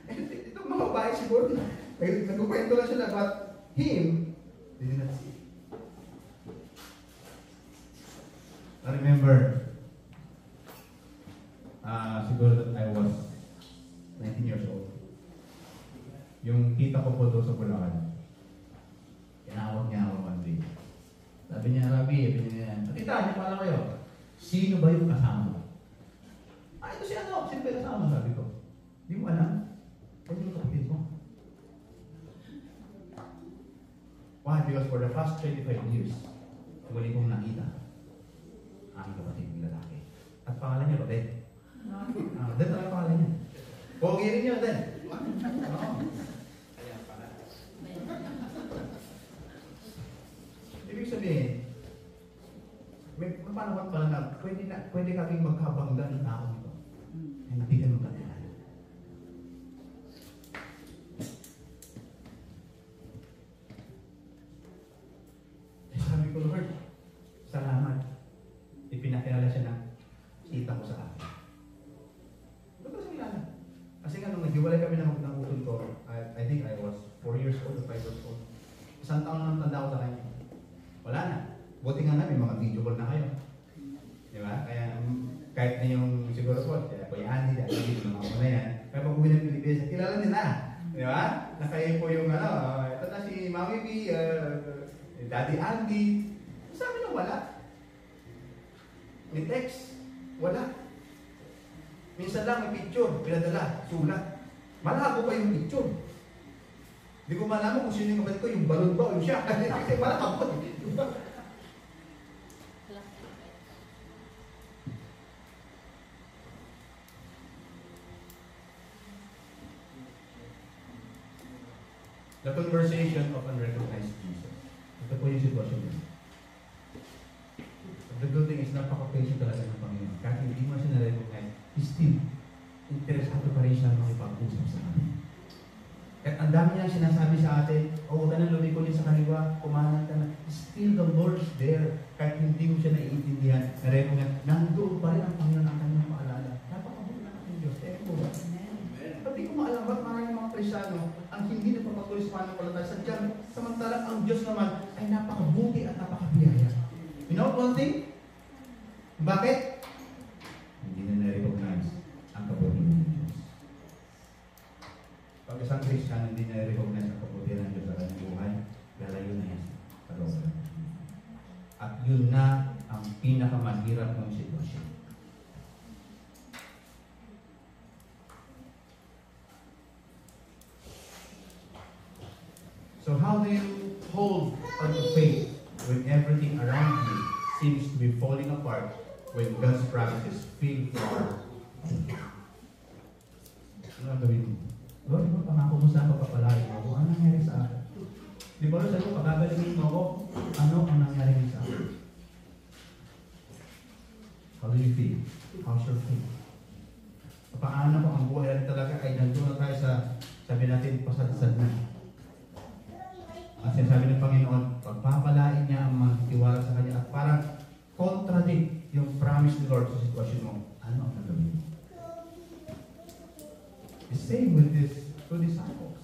Itong mga babae siguro na nagkukwento lang sila, but him, they did not see. I remember siguro that I was 19 years old. Yung tita ko po doon sa Bulacan, tinawag niya ako one day. Sabi niya, Rabi, tita, niyo pala kayo. Sino ba yung kasama? Ito si ano, sino ba yung kasama? Sabi ko, hindi mo alam. Kaya yung kapatid mo. Why? Because for the past 25 years, muli kong nakita ang kapatid ng lalaki. At pangalan niya, Rodel. Rodel talaga pangalan niya. Pogi rin niya, Rodel. Kaya pala. Ibig sabihin, may panahon pala na pwede kaming magkabangga ng tao nito. Ay hindi ka magkakilala. Sabi ko, Lord, salamat. Ipinakilala siya ng tita ko sa akin. Doon ko sa kilala. Kasi nga nung naghiwalay kami ng utol ko, I think I was 4 years old or 5 years old. Isang taon na tanda ko sa kanya. Wala na. Buti nga na, may mga video call na kayo. Di ba? Kaya kahit na yung siguro po, Kuya Andy, mga ako na yan, kaya pag uwi ng Pilipinas, kilala nila. Di ba? Na kayo po yung ito na si Mami B, Daddy Andy. Sabi na wala. May text, wala. Minsan lang may picture, pinadala, sulat. Malabo pa yung picture. Hindi ko malaman kung sino yung kapatid ko, yung balon ba o yung siya. Kasi malabo. The conversation of unrecognized Jesus. Ito po yung sitwasyon niya. The good thing is napaka-patient talaga ng Panginoon. Kahit hindi mo siya na-recognize, he's still interesado pa rin siya makipag-usap sa atin. At ang dami niyang sinasabi sa atin, huwag ka nang lumiko sa kaliwa, kumanan ka na. Still the Lord is there. Kahit hindi mo siya naiintindihan, na-recognize, nandoon pa rin ang Panginoon ang kanyang paalala. Napakabuti na ating Diyos. Eko ba? Pati ko maalam ba't maraming mga Kristyano ang hindi nagpapatuloy sa pananampalataya sa Diyan, samantalang ang Diyos naman ay napakabuti at napakabiyaya. You know one thing? Bakit? Hindi na na-recognize ang kabutihan ng Diyos. Pag isang Kristyano hindi na-recognize ang kabutihan ng Diyos sa kanyang buhay, lalayo na yan sa loob. At yun na ang pinakamahirap ng sitwasyon. So how do you hold on to faith when everything around you seems to be falling apart, when God's promises feel far? Ano ang gawin mo? Lord, pangako mo sa ako, papalain mo ako. Ano nangyari sa akin? Di ba, Lord, sabi ko, pagkagalingin mo ako, ano ang nangyari sa akin? How do you feel? How's your faith? Paano po ang buhay natin talaga ay nandun na tayo sa, sabi natin, pasadsad na. At sinasabi ng Panginoon, pagpapalain niya ang magtiwala sa Kanya. At parang contradict yung promise ni Lord sa sitwasyon mo, ano ang gagawin mo? The same with these two disciples.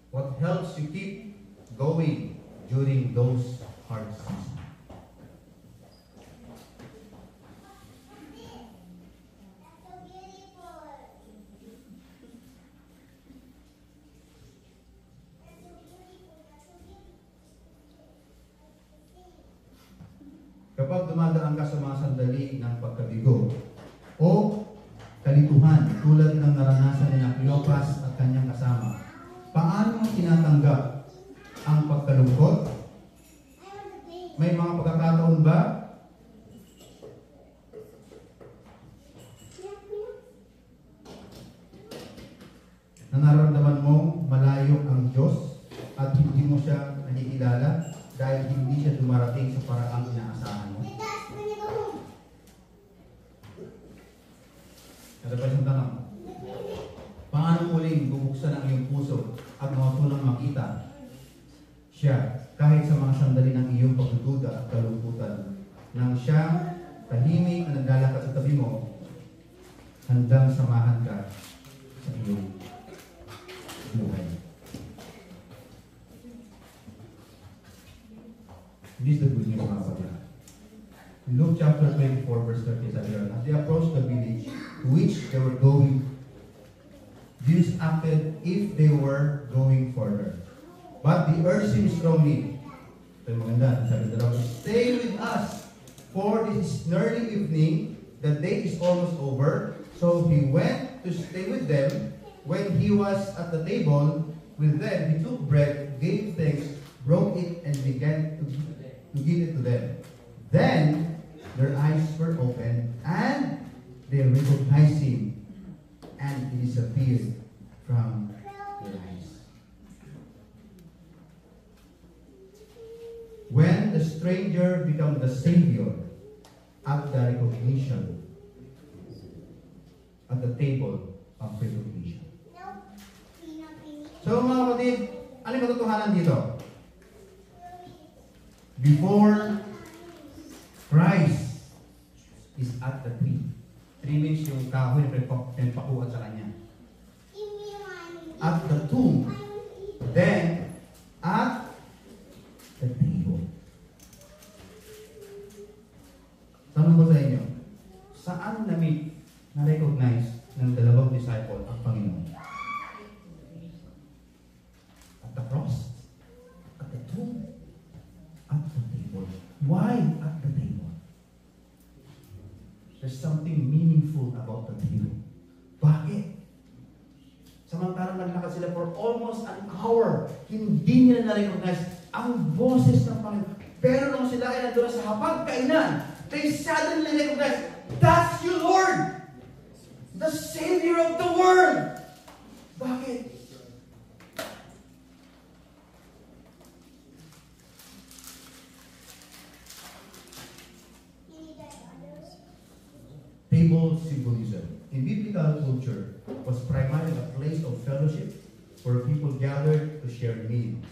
What helps you keep going during those hard seasons? Kapag dumadaan ka sa mga sandali ng pagkabigo o kalituhan tulad ng naranasan ni Cleopas at kanyang kasama, paano mo tinatanggap ang pagkalungkot? May mga pagkakataon ba na nararamdaman mong malayo ang Diyos at hindi mo siya nakikilala dahil hindi siya dumarating sa paraang inaasahan mo? Ano pa isang tanong? Paano muling bubuksan ang iyong puso at matulang makita siya kahit sa mga sandali ng iyong pagdududa at kalungkutan, nang siyang tahimik na naglalakad sa tabi mo, handang samahan ka sa iyong buhay. This is the good news, mga kapatid. In Luke chapter 24, verse 30, sabi doon, as they approached the village to which they were going, Jesus acted if they were going further. But they urged him strongly. Ito yung maganda, sabi doon, stay with us, for this is nearly evening, the day is almost over. So he went to stay with them. When he was at the table with them, he took bread, gave thanks, broke it, and began to give it to them. Then their eyes were opened, and they recognized him, and he disappeared from their eyes. When the stranger became the Savior at the recognition, at the table of recognition. So mga kapatid, ano yung katotohanan dito? Before Christ is at the tree. Tree means yung kahoy na pinagpakuhan sa kanya. At the tomb. Then, at the table. Tanong ko sa inyo, saan na-recognize ng dalawang disciple ang Panginoon? At the cross? At the tomb? At the table. Why at the table? There's something meaningful about the table. Bakit? Samantalang naglakad sila for almost an hour, hindi nila na-recognize ang boses ng Panginoon. Pero nung sila ay nandun sa hapagkainan, they suddenly recognize, that's you, Lord! The Savior of the world! Bakit? Table symbolism in biblical culture was primarily a place of fellowship where people gathered to share meals,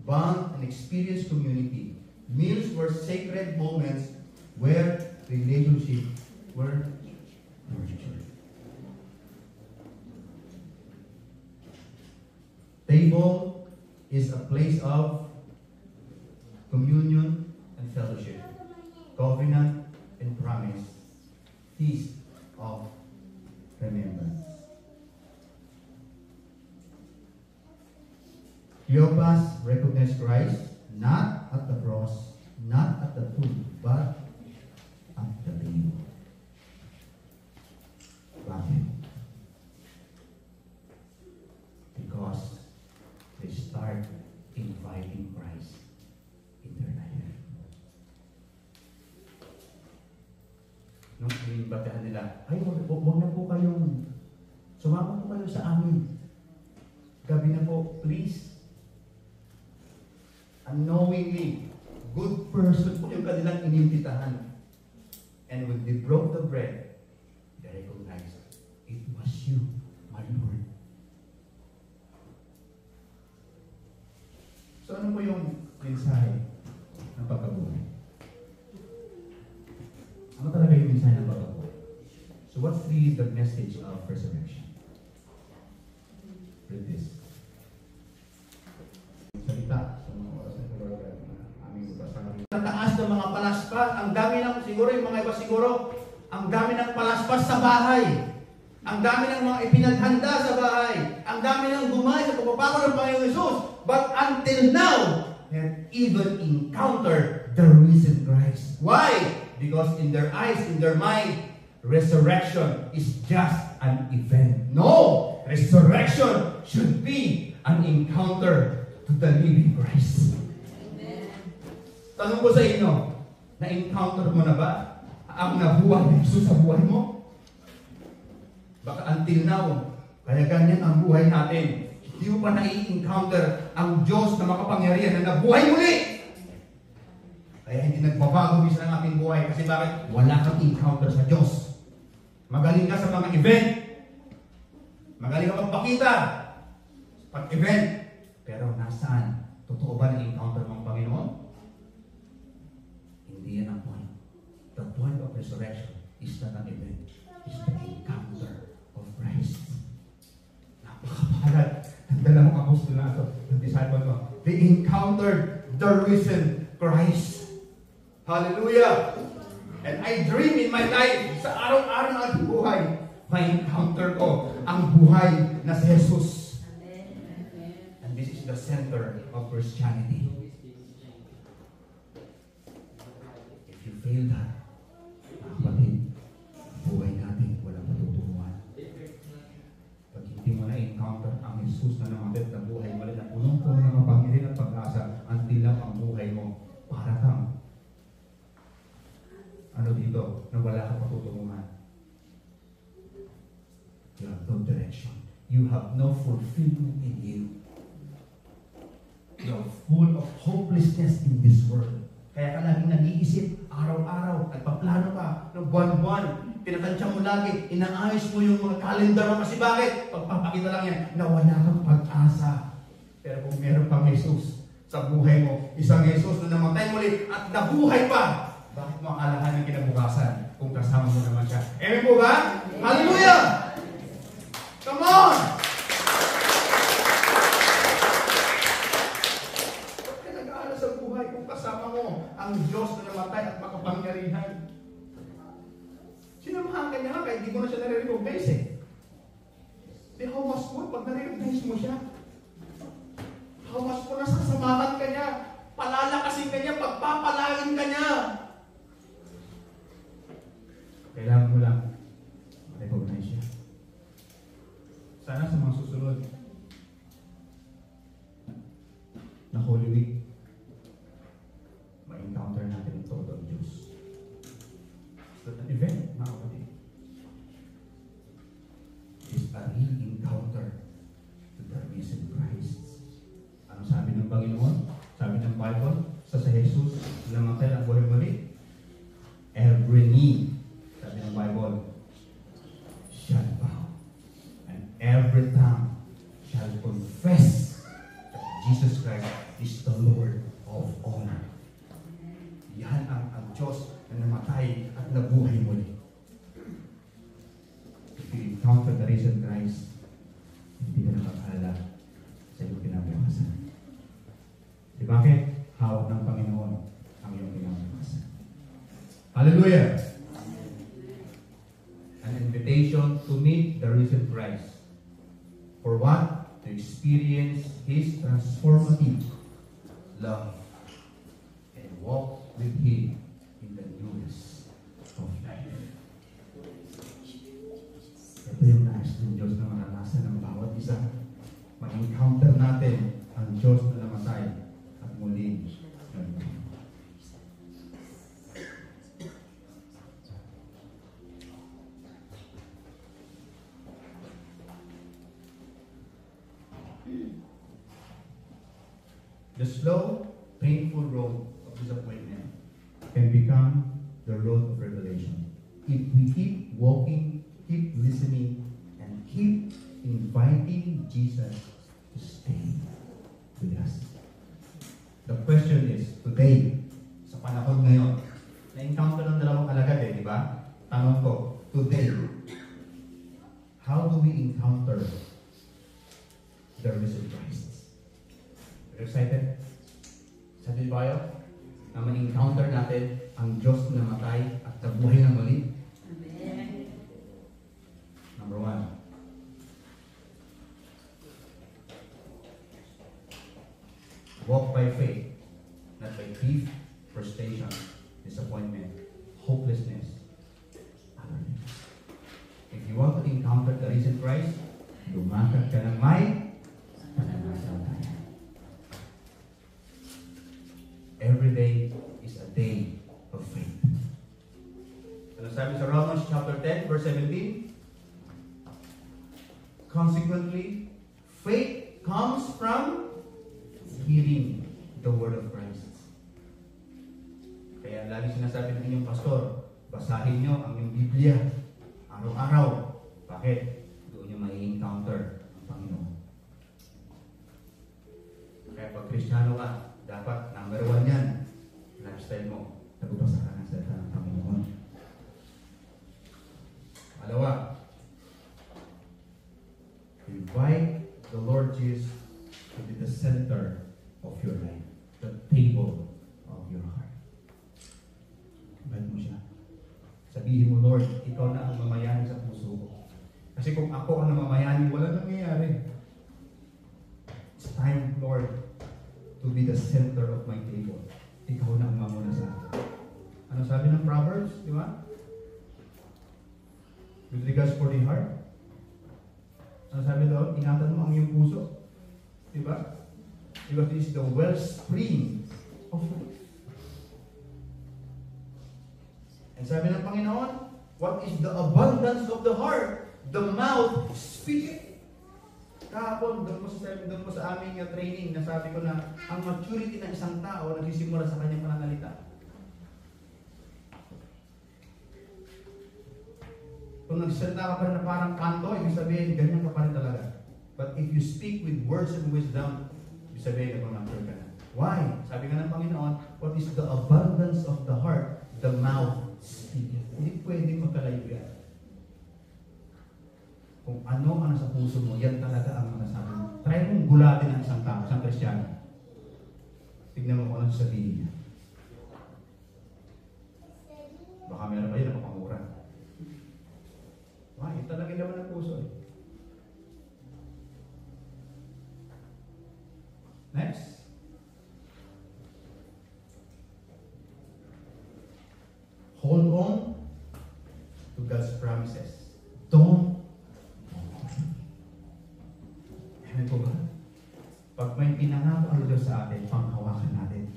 bond, and experience community. Meals were sacred moments where relationships were nurtured. Table is a place of communion and fellowship, covenant and promise, feast of remembrance. Cleopas recognized Christ not at the cross, not at the tomb, but at the table. Bakit? Because they start inviting Christ in their life. Nung inimbatahan nila, ay, huwag na po kayong, sumama po kayo sa amin. Gabi na po, please. Unknowingly, good person po yung kanilang inimbitahan. And when they broke the bread, they recognized, it was you, my Lord. So ano po yung mensahe ng pagkabuhay? Ano talaga yung mensahe ng pagkabuhay? So what's really the message of resurrection? Read this. Salita sa mga oras na aming babasahin. Nataas ng mga palaspas, ang dami ng siguro yung mga iba siguro, ang dami ng palaspas sa bahay. Ang dami ng mga ipinaghanda sa bahay. Ang dami ng gumay sa pagpapako ng Panginoon Jesus. But until now, they have even encountered the risen Christ. Why? Because in their eyes, in their mind, resurrection is just an event. No! Resurrection should be an encounter to the living Christ. Amen. Tanong ko sa inyo, na-encounter mo na ba ang nabuhay ni Jesus sa buhay mo? Baka until now, kaya ganyan ang buhay natin. Hindi mo pa nai-encounter ang Diyos na makapangyarihan na nabuhay muli. Kaya hindi nagbabago minsan ang ating buhay. Kasi bakit? Wala kang encounter sa Diyos. Magaling ka sa mga event. Magaling ka magpakita. Pag-event. Pero nasaan? Totoo ba na encounter mo ang Panginoon? Hindi yan ang point. The point of resurrection is not an event. It's the encounter of Christ. Napakapahalat ang dalawang apostolato ng disciple mo. They encountered the risen Christ. Hallelujah! And I dream in my life, sa araw-araw ng ating buhay, may encounter ko ang buhay na si Jesus. And this is the center of Christianity. If you fail that, mga kapatid, buhay natin walang patutunguhan. Pag hindi mo na-encounter ang Jesus na namatay na buhay, wala na punong-puno ng mapangyarihan at pag-asa, until lang ang buhay mo para kang ano dito, na wala kang patutunguhan. You have no direction. You have no fulfillment in you. You are full of hopelessness in this world. Kaya ka laging nag-iisip, araw-araw, nagpaplano ka, ng buwan-buwan, pinatansya mo lagi, inaayos mo yung mga calendar mo. Kasi bakit? Pagpapakita lang yan, na wala kang pag-asa. Pero kung meron pang Jesus sa buhay mo, isang Jesus na namatay muli at nabuhay pa, bakit mo akalahan ng kinabukasan kung kasama mo naman siya? Amen po ba? Amen. Hallelujah! Come on! Ba't ka nag-aalas sa buhay kung kasama mo ang Diyos na namatay at makapangyarihan? Sinamahan ka niya nga kahit di mo na siya nare-recognize eh. Di how much more pag nare-recognize mo siya? How much more nasasamahan ka niya? Palalakasin ka niya, pagpapalain ka niya. Kailangan mo lang recognize siya. Sana sa mga susunod na Holy Week, ma-encounter natin ang total Diyos. It's not an event, mga kapatid. It's a real encounter to the risen Christ. Ano sabi ng Panginoon? Sabi ng Bible, sa Jesus, namatay ang buhay muli. Every knee, sabi ng Bible, shall bow. And every tongue shall confess that Jesus Christ is the Lord of all. Yan ang Diyos na namatay at nabuhay muli. If you encounter the risen Christ, hindi ka nakakala sa iyong kinabukasan. Di bakit? Hawak ng Panginoon ang iyong kinabukasan. Hallelujah! An invitation to meet the risen Christ. For what? To experience His transformative love and walk with Him in the newness of life. Ito yung nais ng Diyos na maranasan ng bawat isa. Ma-encounter natin ang Diyos na namatay at muling nagbuhay. The slow, painful road of disappointment can become the road of revelation. If we keep walking, keep listening, and keep inviting Jesus to stay with us. today, sa panahon ngayon, na-encounter ng dalawang alagad di ba? Tanong ko, today, how do we encounter the risen Christ? Are you excited? Excited ba kayo? Na ma-encounter natin ang Diyos na matay at nabuhay ng muli? Amen. Number one, walk by faith, not by grief, frustration, disappointment, hopelessness, otherness. If you want to encounter the risen Christ, lumakad ka ng may pananampalataya. Every day is a day of faith. Ano sabi sa Romans chapter 10, verse 17? Consequently, faith comes from hearing the word of Christ. Kaya lagi sinasabi ng inyong pastor, basahin nyo ang inyong Biblia araw-araw. Bakit? Doon nyo mai-encounter ang Panginoon. Kaya pag Kristiyano ka, dapat number 1 yan. Lifestyle mo, nagbabasa ka ng salita ng Panginoon. Malawa, invite the Lord Jesus to be the center of your life, the table of your heart. Invite mo siya. Sabihin mo, Lord, ikaw na ang mamayani sa puso ko. Kasi kung ako ang namamayani, wala nangyayari. It's time, Lord, to be the center of my table. Ikaw na ang mamuna sa akin. Ano sabi ng Proverbs, di ba? With regards for the heart. Ano sabi doon? Ingatan mo ang iyong puso. Di ba? Because this is the wellspring of life. And sabi ng Panginoon, what is the abundance of the heart? The mouth speaketh. Kahapon, doon po sa aming training, nasabi ko na ang maturity ng isang tao nagsisimula sa kanyang pananalita. Kung nagsalita ka pa rin na parang kanto, ibig sabihin, ganyan ka pa rin talaga. But if you speak with words and wisdom, ibig sabihin, nag-mature ka na. Why? Sabi nga ng Panginoon, what is the abundance of the heart? The mouth speaketh. Hindi pwedeng magkalayo yan. Kung ano ang nasa puso mo, yan talaga ang nasabi mo. Try mong gulatin ang isang tao, isang Kristiyano. Tignan mo kung ano sasabihin niya. Baka meron pa yun na mapangura. Why? Ito talaga naman ang puso eh. Next. Hold on to God's promises. Don't. Amen po ba? Pag may pinangako ang Diyos sa atin, panghawakan natin.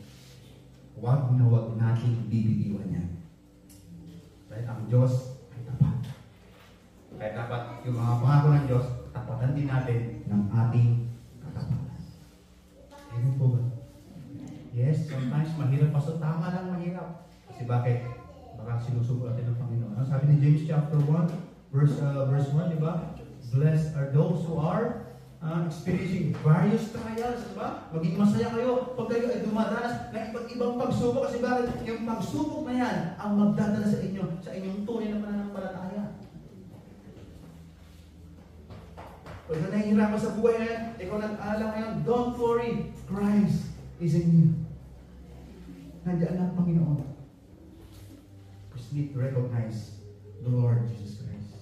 Huwag na huwag natin bibitiwan yan. Dahil ang Diyos ay tapat. Kaya dapat yung mga pangako ng Diyos, tapatan din natin ng ating katapatan. Amen po ba? Yes, sometimes mahirap pa. So tama lang mahirap. Kasi bakit? Baka sinusubo natin ng Panginoon. Ano sabi ni James chapter 1, verse 1, di ba? Blessed are those who are experiencing various trials, di ba? Maging masaya kayo pag kayo ay dumadanas ng iba't ibang pagsubok. Kasi bakit? Yung pagsubok na yan ang magdadala sa inyong tunay na pananampalataya. Pag nahihirapan sa buhay na yan, ikaw nag-aalang ngayon, don't worry, Christ is in you. Nandiyan ang Panginoon. Just need to recognize the Lord Jesus Christ.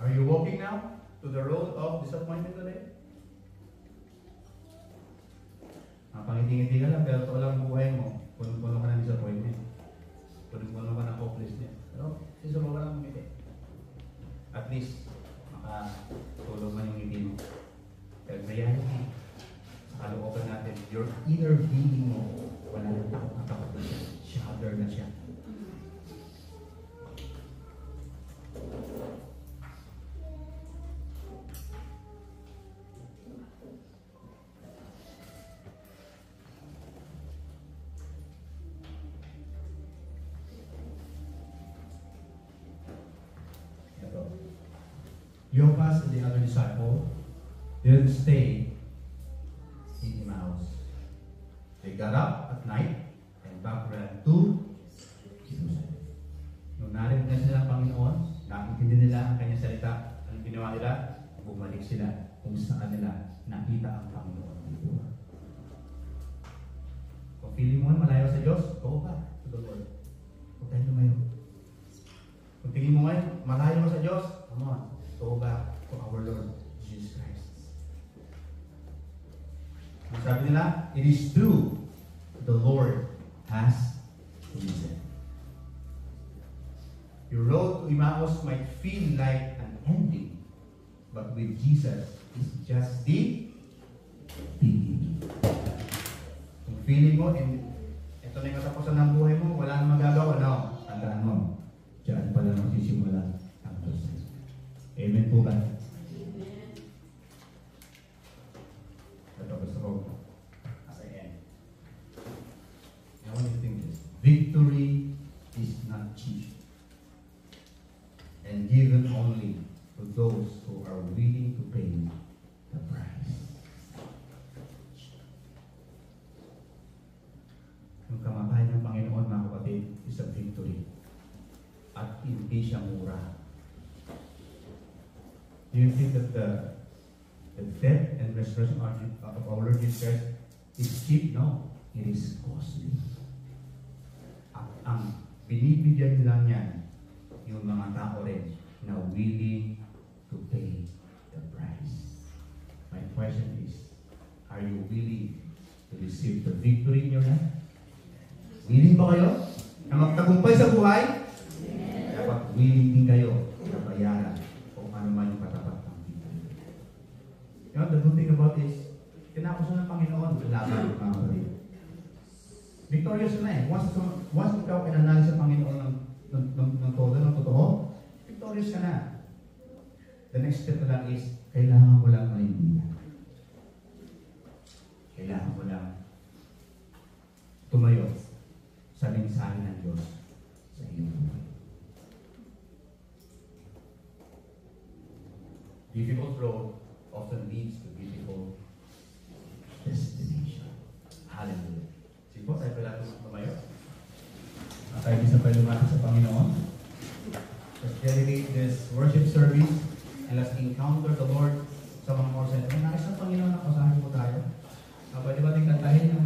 Are you walking now to the road of disappointment today? Pangiti-ngiti ka lang, pero ito lang buhay mo. Punong-puno ka ng disappointment. Punong-puno ka ng hopelessness. Pero, sisubo ka lang ngiti. At least, makatulong man yung ngiti mo. Pero reality, sa kalooban natin, your inner being mo, wala na takot na siya. Shudder na siya. Thomas and the other disciple didn't stay in Emmaus. They got up at night and back ran to Jerusalem. Nung narinig na sila ng Panginoon, nakikindi nila ang kanyang salita, ang ginawa nila, bumalik sila kung saan nila nakita ang Panginoon. Kung feeling mo malayo sa Diyos, go back to the Lord. Huwag tayo lumayo. Kung tingin mo ngayon, malayo sa Diyos, come on, go back to our Lord Jesus Christ. Ang sabi nila, it is true, the Lord has risen. Your road to Emmaus might feel like an ending, but with Jesus, it's just the beginning. Kung feeling mo, ito na yung katapusan ng buhay mo, wala nang magagawa, no? Tandaan mo, diyan pala magsisimula ang Diyos. Amen po ba? Ito gusto ko, as I end. I want you to think this. Victory is not cheap and given only to those who are willing to pay the price. Yung kamatayan ng Panginoon, mga kapatid, is a victory. At hindi siya mura. Do you think that the death and resurrection of our Lord Jesus Christ is cheap? No. It is costly. At ang binibigyan lang yan, yung mga tao rin na willing to pay the price. My question is, are you willing to receive the victory in your life? Willing ba kayo na magtagumpay sa buhay? Dapat willing din kayo na bayaran kung ano man yung katapat ng victory. You know, the good thing about this, tinapos na ng Panginoon laban mga kapatid. Victorious na eh. Once ikaw pinanalo sa Panginoon ng todo, ng totoo, victorious ka na. The next step na lang is, kailangan mo lang maintindihan. Kailangan mo lang tumayo sa mensahe ng Diyos sa iyong buhay. Difficult road often leads to beautiful destination. Hallelujah. Sige po, tayo pala tumayo. Tayo bisa pa lumapit sa Panginoon. Let's dedicate this worship service and let's encounter the Lord sa mga oras. May nais ng Panginoon na pasahin po tayo. Pwede ba natin kantahin yung